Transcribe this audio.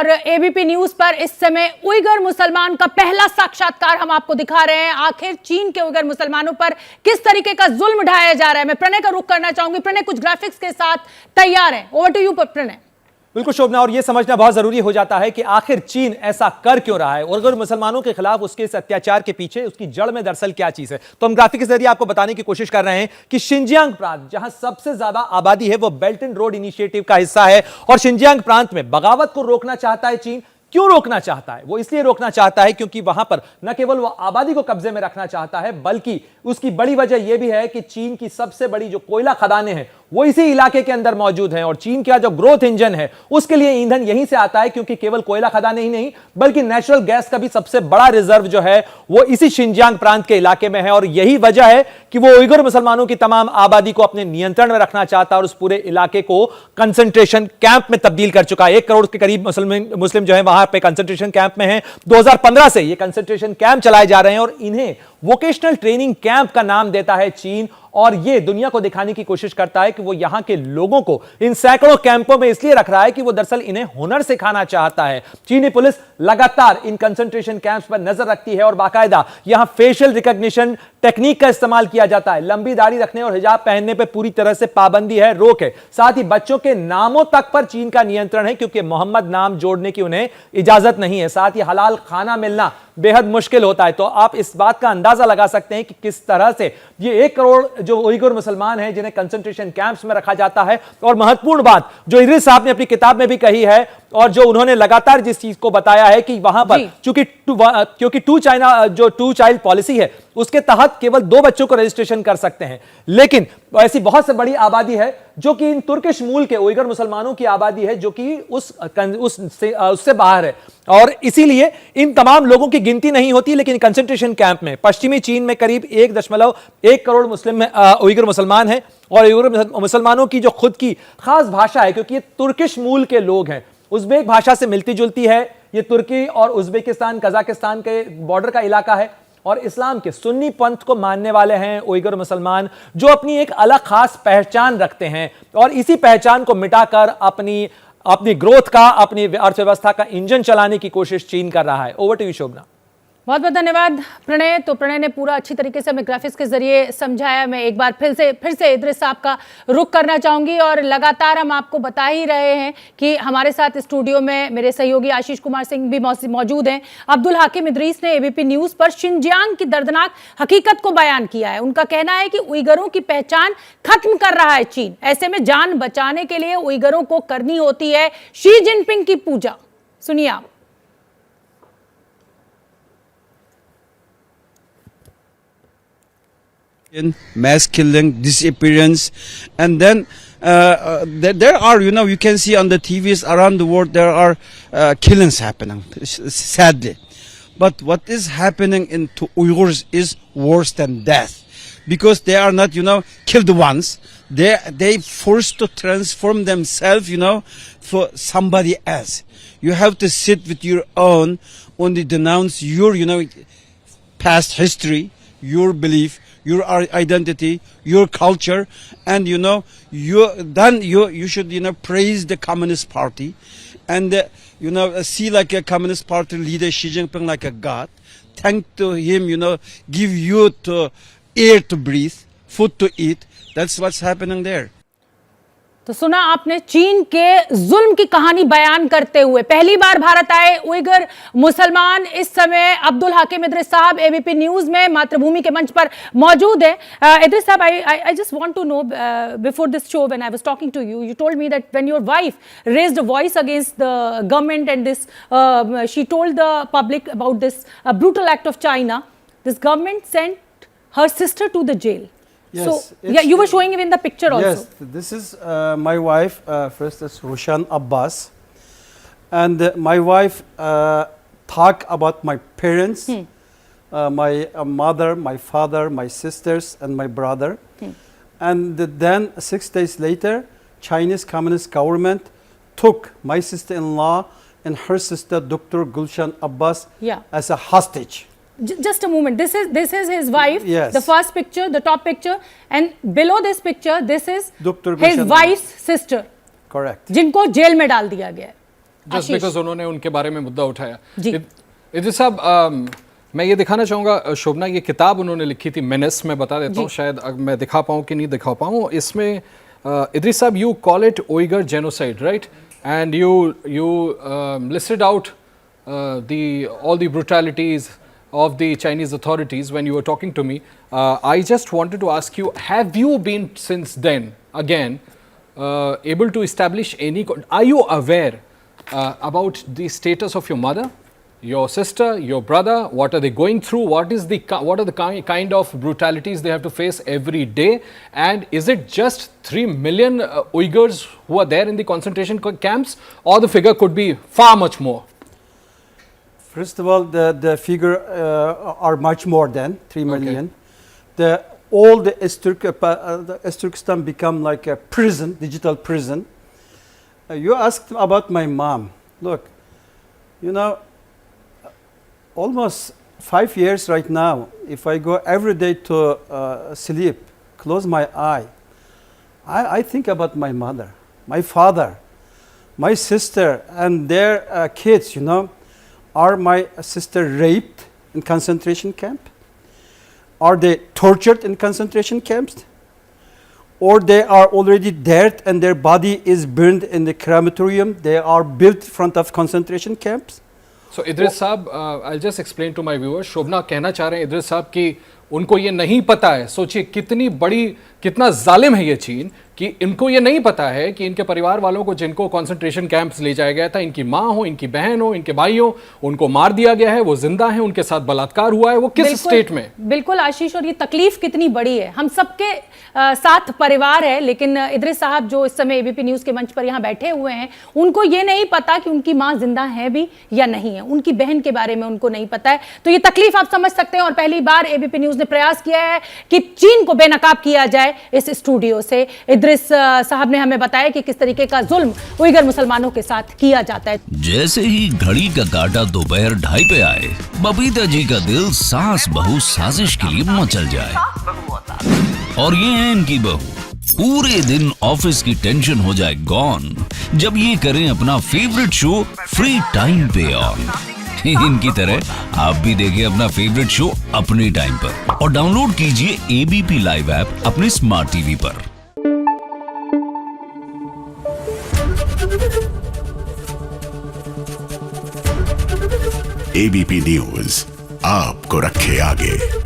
और ABP news पर इस समय उइगर मुसलमान का पहला साक्षात्कार हम आपको दिखा रहे हैं। आखिर चीन के उइगर मुसलमानों पर किस तरीके का जुल्म ढाया जा रहा है। मैं प्रणय का रुख करना चाहूंगी। प्रणय कुछ ग्राफिक्स के साथ तैयार है, ओवर टू यू प्रणय। बिल्कुल शोभना, और यह समझना बहुत जरूरी हो जाता है कि आखिर चीन ऐसा कर क्यों रहा है, उइगर मुसलमानों के खिलाफ उसके इस अत्याचार के पीछे उसकी जड़ में दरअसल क्या चीज है। तो हम ग्राफिक के जरिए आपको बताने की कोशिश कर रहे हैं कि शिनजियांग प्रांत, जहां सबसे ज्यादा आबादी है, वो बेल्ट एंड रोड इनिशिएटिव का हिस्सा है। और शिनजियांग प्रांत में बगावत को रोकना चाहता है चीन। क्यों रोकना चाहता है? वो इसलिए रोकना चाहता है क्योंकि वहां पर न केवल वो आबादी को कब्जे में रखना चाहता है, बल्कि उसकी बड़ी वजह यह भी है कि चीन की सबसे बड़ी जो कोयला खदानें हैं वो इसी इलाके के अंदर मौजूद हैं। और चीन का जो ग्रोथ इंजन है उसके लिए ईंधन यहीं से आता है, क्योंकि केवल कोयला खदानें ही नहीं बल्कि नेचुरल गैस का भी सबसे बड़ा रिजर्व जो है वो इसी शिनजियांग प्रांत के इलाके में है। और यही वजह है कि वो उइगर मुसलमानों की तमाम आबादी को अपने नियंत्रण में रखना चाहता है और उस पूरे इलाके को कंसंट्रेशन कैंप में तब्दील कर चुका है। 1 करोड़ के करीब मुस्लिम जो है वहां पे कंसंट्रेशन कैंप में है। 2015 से ये कंसंट्रेशन कैंप चलाए जा रहे हैं और इन्हें वोकेशनल ट्रेनिंग कैंप का नाम देता है चीन। और यह दुनिया को दिखाने की कोशिश करता है कि वो यहां के लोगों को इन सैकड़ों कैंपों में इसलिए रख रहा है कि वो दरअसल इन्हें हुनर सिखाना चाहता है। चीनी पुलिस लगातार इन कंसंट्रेशन कैंप्स पर नजर रखती है और बाकायदा यहां फेशियल रिकॉग्निशन टेक्निक का इस्तेमाल किया जाता है। लंबी दाढ़ी रखने और हिजाब पहनने पर पूरी तरह से पाबंदी है, रोक है। साथ ही बच्चों के नामों तक पर चीन का नियंत्रण है, क्योंकि मोहम्मद नाम जोड़ने की उन्हें इजाजत नहीं है। साथ ही हलाल खाना मिलना बेहद मुश्किल होता है। तो आप इस बात का अंदाजा लगा सकते हैं कि किस तरह से ये 1 करोड़ जो उइगर मुसलमान हैं जिन्हें कंसंट्रेशन कैंप्स में रखा जाता है। और महत्वपूर्ण बात जो इदरीस साहब ने अपनी किताब में भी कही है और जो उन्होंने लगातार जिस चीज को बताया है कि वहां पर क्योंकि टू चाइल्ड पॉलिसी है, उसके तहत केवल 2 बच्चों को रजिस्ट्रेशन कर सकते हैं। लेकिन ऐसी बहुत से बड़ी आबादी है जो कि इन तुर्किश मूल के उइगर मुसलमानों की आबादी है, जो कि उससे बाहर है। और इसीलिए इन तमाम लोगों की गिनती नहीं होती। लेकिन कंसंट्रेशन कैंप में पश्चिमी चीन में करीब 1.1 करोड़ मुस्लिम उइगर मुसलमान हैं। और उइगर मुसलमानों की जो खुद की खास भाषा है, क्योंकि ये तुर्किश मूल के लोग हैं, उज़्बेक भाषा से मिलती जुलती है। ये तुर्की और उज़्बेकिस्तान कजाकिस्तान के बॉर्डर का इलाका है। और इस्लाम के सुन्नी पंथ को मानने वाले हैं उइगर मुसलमान, जो अपनी एक अलग खास पहचान रखते हैं। और इसी पहचान को मिटाकर अपनी ग्रोथ का, अपनी अर्थव्यवस्था का इंजन चलाने की कोशिश चीन कर रहा है। ओवर टू यू शोभना। बहुत बहुत धन्यवाद प्रणय। तो प्रणय ने पूरा अच्छी तरीके से हमें ग्राफिक्स के जरिए समझाया। मैं एक बार फिर से इदरीस साहब का रुख करना चाहूंगी। और लगातार हम आपको बता ही रहे हैं कि हमारे साथ स्टूडियो में मेरे सहयोगी आशीष कुमार सिंह भी मौजूद हैं। अब्दुल हाकिम इदरीस ने एबीपी न्यूज पर शिनजियांग की दर्दनाक हकीकत को बयान किया है। उनका कहना है कि उइगरों की पहचान खत्म कर रहा है चीन। ऐसे में जान बचाने के लिए उइगरों को करनी होती है शी जिनपिंग की पूजा। सुनिए आप। Mass killing, disappearance, and then there are, you can see on the TVs around the world, there are killings happening, sadly. But what is happening to Uyghurs is worse than death, because they are not, killed once. They forced to transform themselves, for somebody else. You have to sit with your own, only denounce your, past history, your belief, your identity, your culture, and you should praise the Communist Party, and see like a Communist Party leader Xi Jinping like a god. Thank to him, give you to air to breathe, food to eat. That's what's happening there. तो सुना आपने चीन के जुल्म की कहानी बयान करते हुए पहली बार भारत आए उइगर मुसलमान। इस समय अब्दुल हाकिम इदरीस साहब एबीपी न्यूज में मातृभूमि के मंच पर मौजूद है। इदरीस साहब, I just want to know before this show, when I was talking to you, you told me that when your wife raised a voice against the government and this, she told the public about this brutal act of China, this government sent her sister to the jail. Yes, so yeah, you were showing him in the picture also. Yes, this is my wife. First is Rushan Abbas, and my wife talk about my parents, my mother, my father, my sisters, and my brother. And then 6 days later, Chinese Communist government took my sister-in-law and her sister, Dr. Gulshan Abbas, as a hostage. Just a moment. This is his wife. Yes. The first picture, the top picture, and below this picture, this is Dr. his Gulshan wife's sister. Correct. जिनको jail में डाल दिया गया है. Just Ashish. Because उन्होंने उनके बारे में मुद्दा उठाया। जी। इद्रिस साहब, मैं ये दिखाना चाहूँगा, शोभना ये किताब उन्होंने लिखी थी मेनेस, मैं बता देता हूँ, शायद मैं दिखा पाऊँ कि नहीं दिखा पाऊँ। इसमें इद्रिस साहब, you call it Uyghur genocide, right? And you listed out all the brutalities of the Chinese authorities when you were talking to me. I just wanted to ask you, have you been since then again able to establish any, are you aware about the status of your mother, your sister, your brother? What are they going through? What are the kind of brutalities they have to face every day? And is it just 3 million Uyghurs who are there in the concentration camps, or the figure could be far much more? First of all, the figure are much more than 3 million. All the Turkestan become like a prison, digital prison. You asked about my mom. Look, you know, almost 5 years right now, if I go every day to sleep, close my eye, I think about my mother, my father, my sister, and their kids, you know. Are my sister raped in concentration camp? Are they tortured in concentration camps? Or they are already dead and their body is burned in the crematorium? They are built in front of concentration camps? So Idris साहब, I'll just explain to my viewers. शोभना कहना चाह रहे हैं इद्रिस साहब कि उनको ये नहीं पता है। सोचिए कितना जालिम है ये चीन, कि इनको ये नहीं पता है कि इनके परिवार वालों को, जिनको कंसंट्रेशन कैंप्स ले जाया गया था, इनकी माँ हो, इनकी बहन हो, इनके भाई हो, उनको मार दिया गया है, वो जिंदा है, उनके साथ बलात्कार हुआ है, वो किस स्टेट में। बिल्कुल आशीष, और ये तकलीफ कितनी बड़ी है, हम सबके साथ परिवार है। लेकिन इद्रिस साहब जो इस समय एबीपी न्यूज के मंच पर यहाँ बैठे हुए हैं, उनको ये नहीं पता कि उनकी माँ जिंदा है भी या नहीं है, उनकी बहन के बारे में उनको नहीं पता है। तो ये तकलीफ आप समझ सकते हैं। और पहली बार एबीपी न्यूज ने प्रयास किया है कि चीन को बेनकाब किया जाए इस स्टूडियो से। इद्रिस साहब ने हमें बताया कि किस तरीके का जुल्म उइगर मुसलमानों के साथ किया जाता है। जैसे ही घड़ी का काटा दोपहर 2:30 पे आए, बबीता जी का दिल सास बहू साजिश के लिए मचल जाए। और ये है इनकी बहू, पूरे दिन ऑफिस की टेंशन हो जाए गॉन जब ये करें अपना फेवरेट शो फ्री टाइम पे ऑन। इनकी तरह आप भी देखिए अपना फेवरेट शो अपने टाइम पर और डाउनलोड कीजिए एबीपी लाइव ऐप अपने स्मार्ट टीवी पर। एबीपी न्यूज आपको रखे आगे।